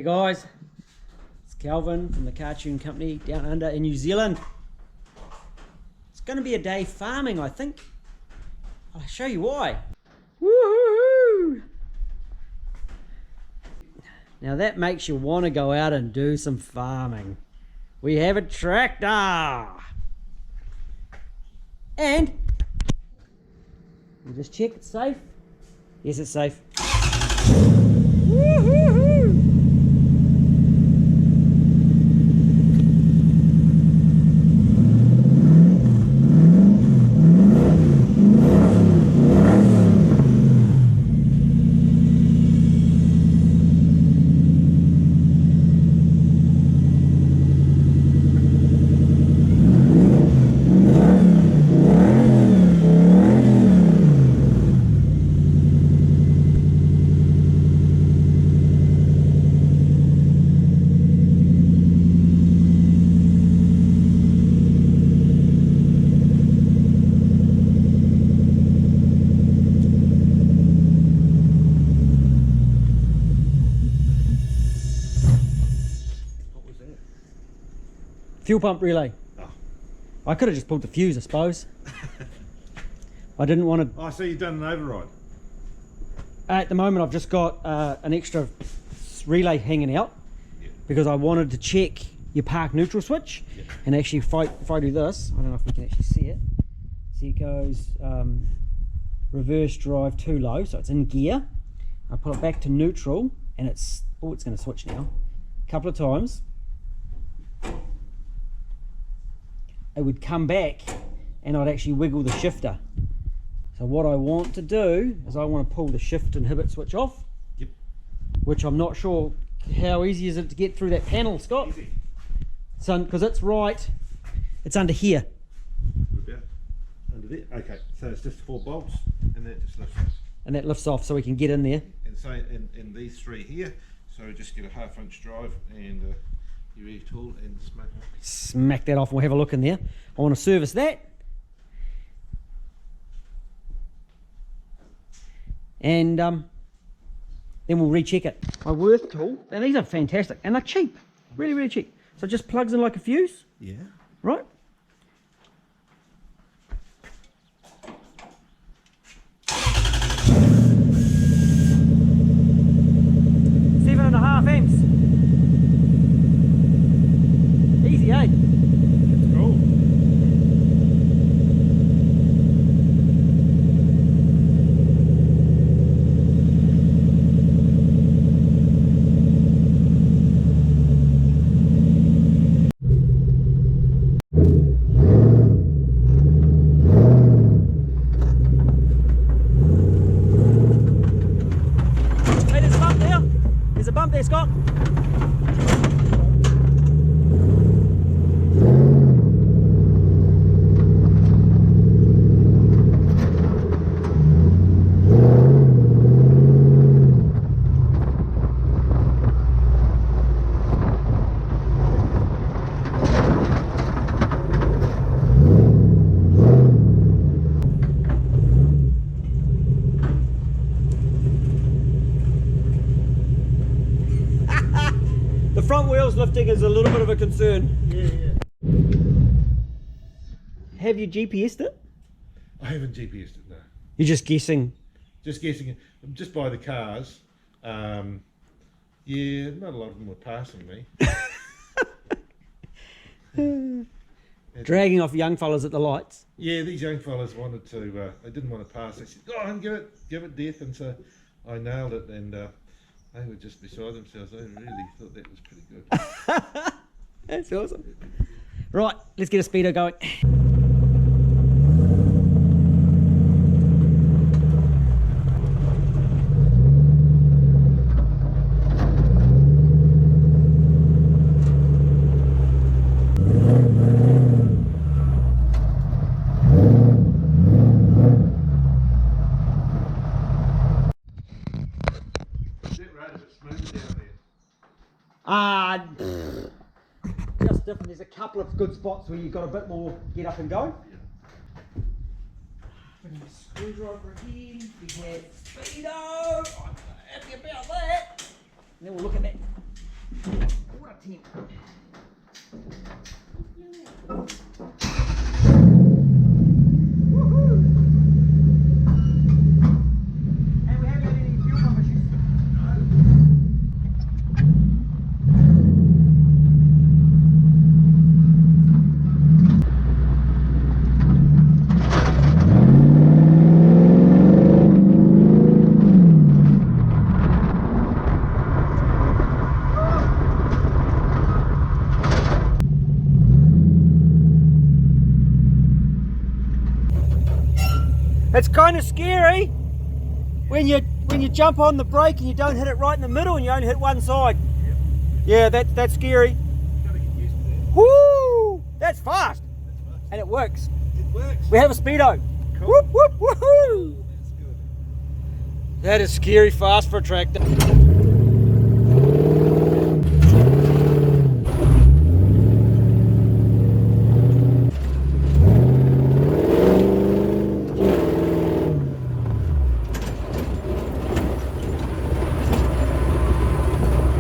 G'day guys, it's Calvin from the Cartoon Company down under in New Zealand. It's going to be a day farming, I think. I'll show you why. Woohoo! Now that makes you want to go out and do some farming. We have a tractor! And we'll just check it's safe. Yes, it's safe. Woohoo! Fuel pump relay. Oh. I could have just pulled the fuse, I suppose. I didn't want to... I see you've done an override. At the moment I've just got an extra relay hanging out, because I wanted to check your park neutral switch. And actually if I do this, I don't know if we can actually see it. See, it goes reverse drive too low, so it's in gear. I put it back to neutral and it's going to switch now. A couple of times. It would come back and I'd actually wiggle the shifter. So what I want to do is I want to pull the shift inhibit switch off. Yep. Which I'm not sure how easy is it to get through that panel, Scott? Easy. So, because it's right, it's under here. About under there. Okay, so it's just 4 bolts and that just lifts off. And that lifts off so we can get in there. And so in these 3 here, so just get a 1/2 inch drive and your EV tool and smack that off and we'll have a look in there. I want to service that. And then we'll recheck it. My Worth tool, and these are fantastic and they're cheap, really, really cheap. So it just plugs in like a fuse. Yeah. Right? Seven and a half amps. Easy, eh? That's cool. Hey, there's a bump there. There's a bump there, Scott. The front wheels lifting is a little bit of a concern. Yeah. Have you GPS'd it? I haven't GPS'd it, no. You're just guessing? Just guessing, just by the cars. Yeah, not a lot of them were passing me. Dragging off young fellas at the lights. Yeah, these young fellas wanted to, they didn't want to pass. They said, go on, give it death. And so I nailed it and they were just beside themselves. They really thought that was pretty good. That's awesome. Right, let's get a speedo going. Just different. There's a couple of good spots where you've got a bit more get up and go. Bring the screwdriver again. We have speedo. I'm happy about that. And then we'll look at that What a 10. And we haven't had any fuel pump issues. It's kind of scary when you jump on the brake and you don't hit it right in the middle and you only hit one side. Yep. Yeah, that's scary. You gotta get used to that. Woo! That's fast. And it works. It works. We have a speedo. Cool. Whoop whoop woohoo! That's good. That is scary fast for a tractor.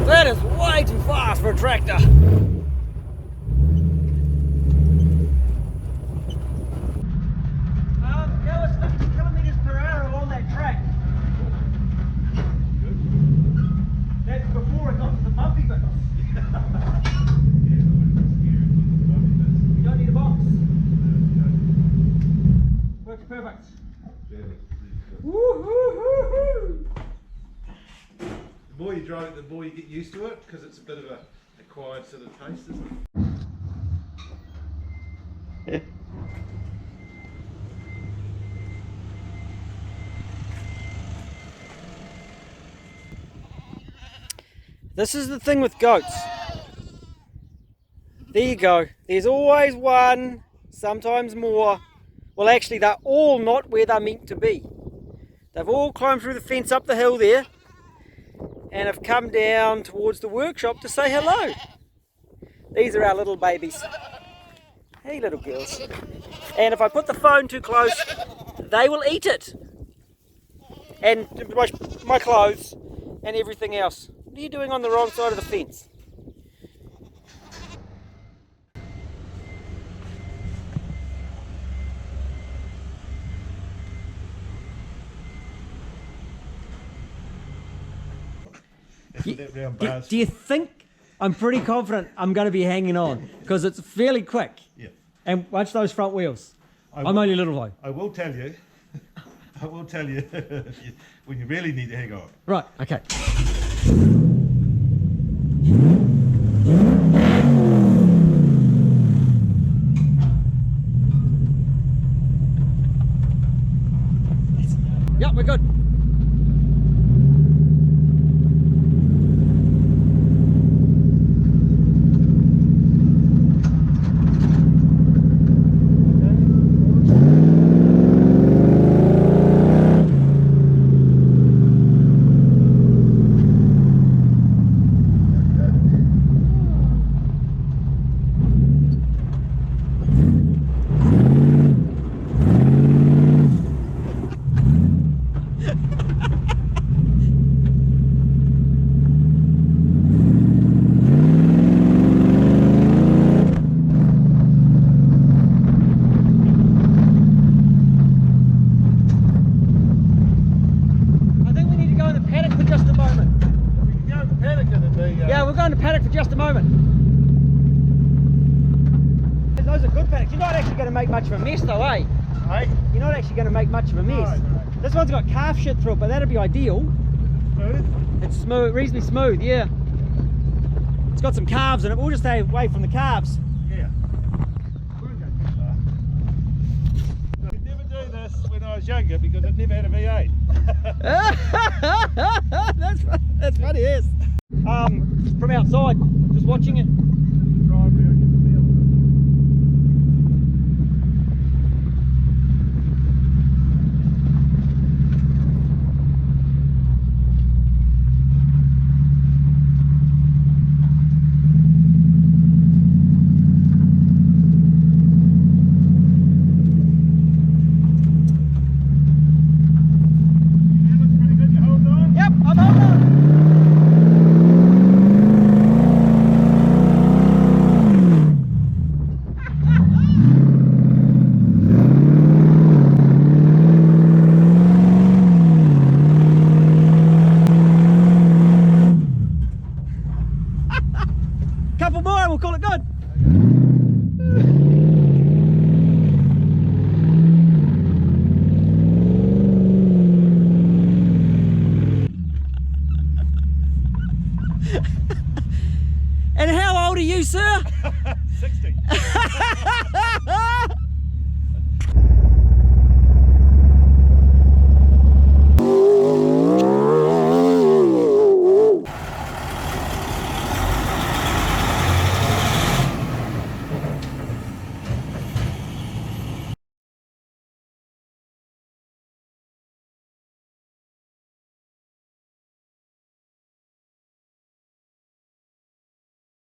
That is way too fast for a tractor. That was 50 kilometers per hour along that track. Good. That's before it got to the bumpy bits. You don't need a box. Works perfect. Woo-hoo-hoo-hoo! The more you drive it, the more you get used to it, because it's a bit of a acquired sort of taste, isn't it? This is the thing with goats. There you go. There's always one, sometimes more. Well, actually, they're all not where they're meant to be. They've all climbed through the fence up the hill there and have come down towards the workshop to say hello. These are our little babies. Hey, little girls. And if I put the phone too close, they will eat it. And my clothes and everything else. What are you doing on the wrong side of the fence? Do you think? I'm pretty confident I'm going to be hanging on because it's fairly quick. Yeah. And watch those front wheels. I'm only little though. I will tell you when you really need to hang on. Right, okay. Yep, we're good. Yeah, we're going to paddock for just a moment. Those are good paddocks. You're not actually going to make much of a mess though, eh? Hey? You're not actually going to make much of a mess. No. This one's got calf shit through it, but that'd be ideal. Smooth? It's smooth, reasonably smooth, yeah. It's got some calves in it, but we'll just stay away from the calves. Yeah. I could never do this when I was younger because it never had a V8. That's funny, yes. From outside, just watching it. you, sir? 60.